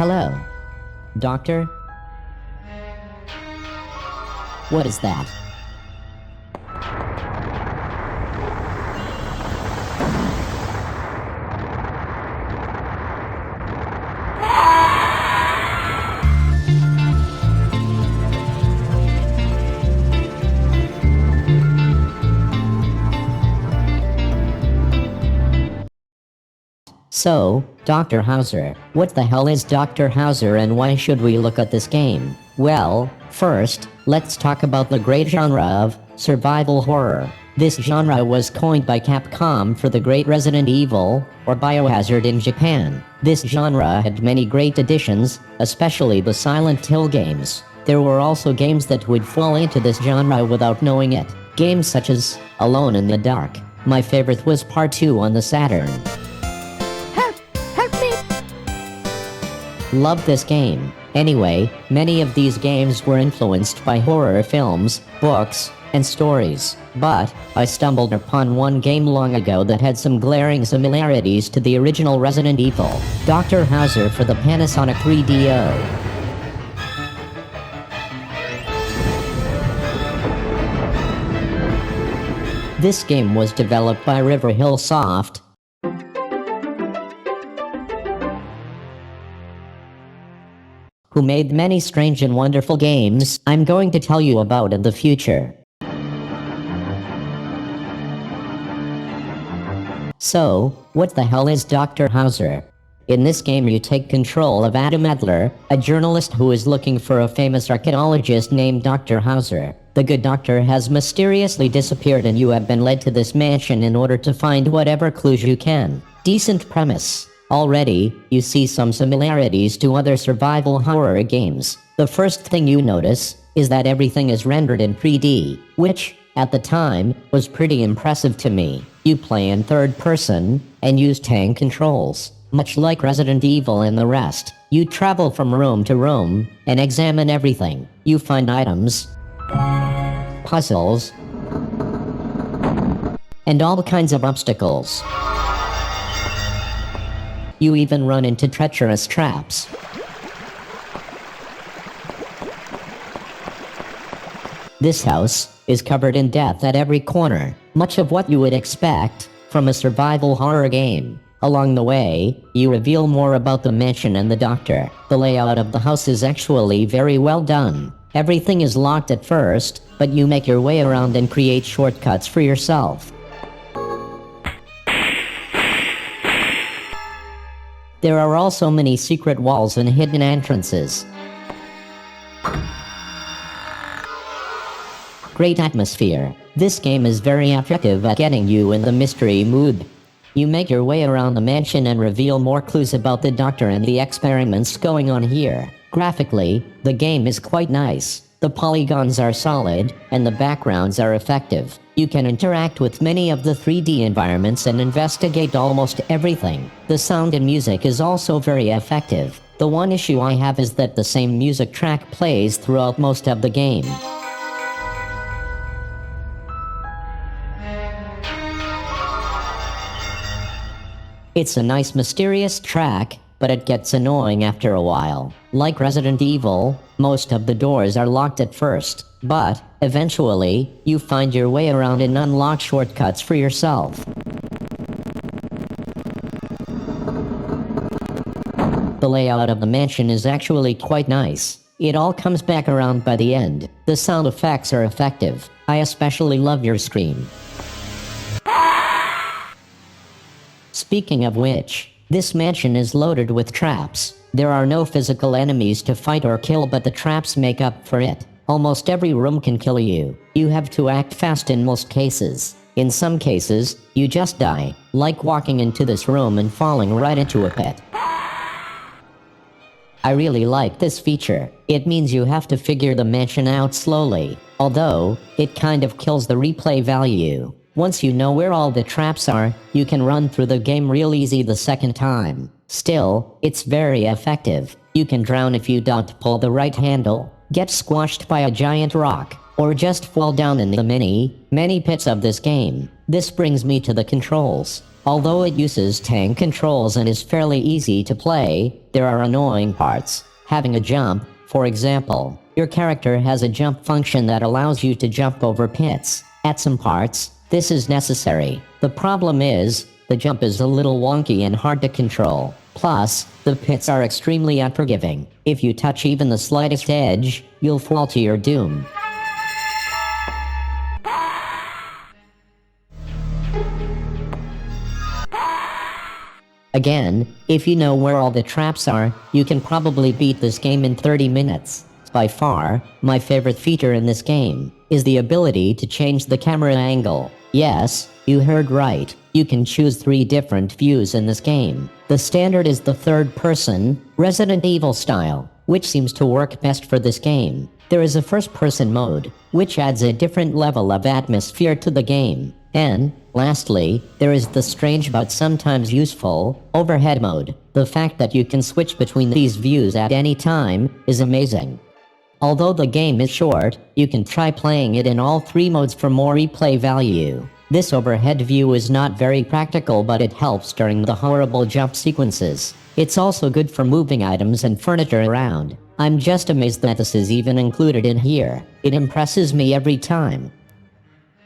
Hello. Doctor? What is that? So, Dr. Hauzer, what the hell is Dr. Hauzer and why should we look at this game? Well, first, let's talk about the great genre of survival horror. This genre was coined by Capcom for the great Resident Evil, or Biohazard in Japan. This genre had many great additions, especially the Silent Hill games. There were also games that would fall into this genre without knowing it. Games such as Alone in the Dark. My favorite was Part 2 on the Saturn. Love this game. Anyway, many of these games were influenced by horror films, books, and stories. But I stumbled upon one game long ago that had some glaring similarities to the original Resident Evil. Dr. Hauzer for the Panasonic 3DO. This game was developed by Riverhill Soft, who made many strange and wonderful games I'm going to tell you about in the future. So, what the hell is Dr. Hauzer? In this game you take control of Adam Adler, a journalist who is looking for a famous archaeologist named Dr. Hauzer. The good doctor has mysteriously disappeared and you have been led to this mansion in order to find whatever clues you can. Decent premise. Already, you see some similarities to other survival horror games. The first thing you notice is that everything is rendered in 3D, which, at the time, was pretty impressive to me. You play in third person, and use tank controls. Much like Resident Evil and the rest, you travel from room to room, and examine everything. You find items, puzzles, and all kinds of obstacles. You even run into treacherous traps. This house is covered in death at every corner, much of what you would expect from a survival horror game. Along the way, you reveal more about the mansion and the doctor. The layout of the house is actually very well done. Everything is locked at first, but you make your way around and create shortcuts for yourself. There are also many secret walls and hidden entrances. Great atmosphere. This game is very effective at getting you in the mystery mood. You make your way around the mansion and reveal more clues about the doctor and the experiments going on here. Graphically, the game is quite nice. The polygons are solid, and the backgrounds are effective. You can interact with many of the 3D environments and investigate almost everything. The sound and music is also very effective. The one issue I have is that the same music track plays throughout most of the game. It's a nice mysterious track, but it gets annoying after a while. Like Resident Evil, most of the doors are locked at first, but eventually, you find your way around and unlock shortcuts for yourself. The layout of the mansion is actually quite nice. It all comes back around by the end. The sound effects are effective. I especially love your scream. Speaking of which, this mansion is loaded with traps. There are no physical enemies to fight or kill, but the traps make up for it. Almost every room can kill you. You have to act fast in most cases. In some cases, you just die, like walking into this room and falling right into a pit. I really like this feature. It means you have to figure the mansion out slowly, although it kind of kills the replay value. Once you know where all the traps are, you can run through the game real easy the second time. Still, it's very effective. You can drown if you don't pull the right handle, get squashed by a giant rock, or just fall down in the many pits of this game. This brings me to the controls. Although it uses tank controls and is fairly easy to play, there are annoying parts. Having a jump, for example. Your character has a jump function that allows you to jump over pits. At some parts, this is necessary. The problem is, the jump is a little wonky and hard to control. Plus, the pits are extremely unforgiving. If you touch even the slightest edge, you'll fall to your doom. Again, if you know where all the traps are, you can probably beat this game in 30 minutes. By far, my favorite feature in this game is the ability to change the camera angle. Yes, you heard right. You can choose 3 different views in this game. The standard is the third person, Resident Evil style, which seems to work best for this game. There is a first-person mode, which adds a different level of atmosphere to the game. And, lastly, there is the strange but sometimes useful, overhead mode. The fact that you can switch between these views at any time is amazing. Although the game is short, you can try playing it in all 3 modes for more replay value. This overhead view is not very practical, but it helps during the horrible jump sequences. It's also good for moving items and furniture around. I'm just amazed that this is even included in here. It impresses me every time.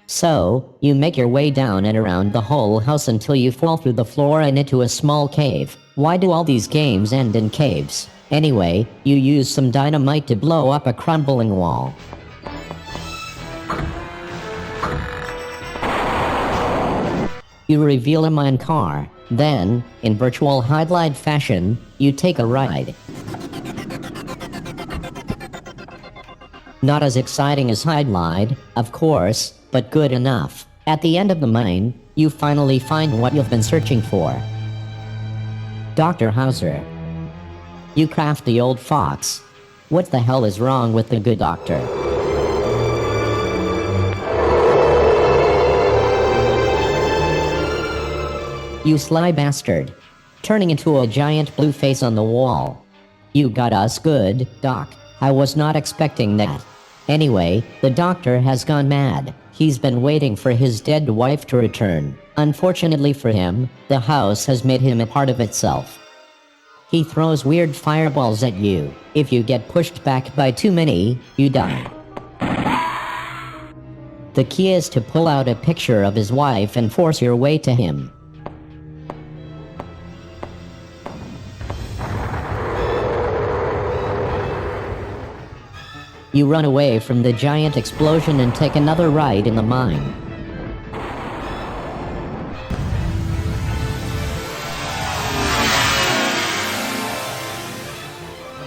So, you make your way down and around the whole house until you fall through the floor and into a small cave. Why do all these games end in caves? Anyway, you use some dynamite to blow up a crumbling wall. You reveal a mine car. Then, in virtual highlight fashion, you take a ride. Not as exciting as highlight, of course, but good enough. At the end of the mine, you finally find what you've been searching for. Dr. Hauzer. You crafty old fox. What the hell is wrong with the good doctor? You sly bastard. Turning into a giant blue face on the wall. You got us good, Doc. I was not expecting that. Anyway, the doctor has gone mad. He's been waiting for his dead wife to return. Unfortunately for him, the house has made him a part of itself. He throws weird fireballs at you. If you get pushed back by too many, you die. The key is to pull out a picture of his wife and force your way to him. You run away from the giant explosion and take another ride in the mine.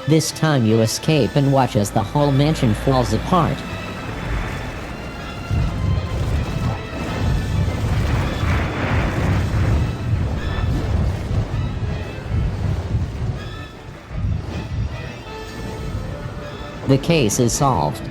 This time you escape and watch as the whole mansion falls apart. The case is solved.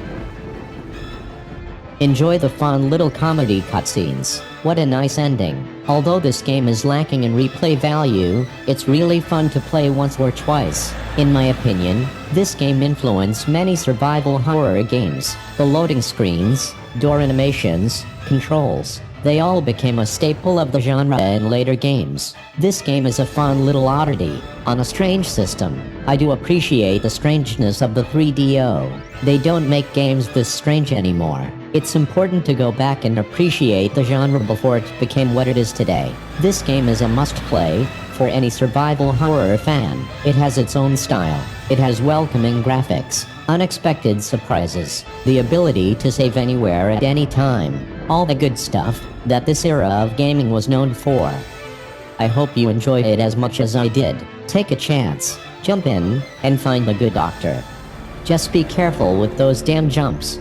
Enjoy the fun little comedy cutscenes. What a nice ending. Although this game is lacking in replay value, it's really fun to play once or twice. In my opinion, this game influenced many survival horror games. The loading screens, door animations, controls, they all became a staple of the genre in later games. This game is a fun little oddity, on a strange system. I do appreciate the strangeness of the 3DO. They don't make games this strange anymore. It's important to go back and appreciate the genre before it became what it is today. This game is a must-play for any survival horror fan. It has its own style. It has welcoming graphics, unexpected surprises, the ability to save anywhere at any time, all the good stuff that this era of gaming was known for. I hope you enjoyed it as much as I did. Take a chance, jump in, and find the good doctor. Just be careful with those damn jumps.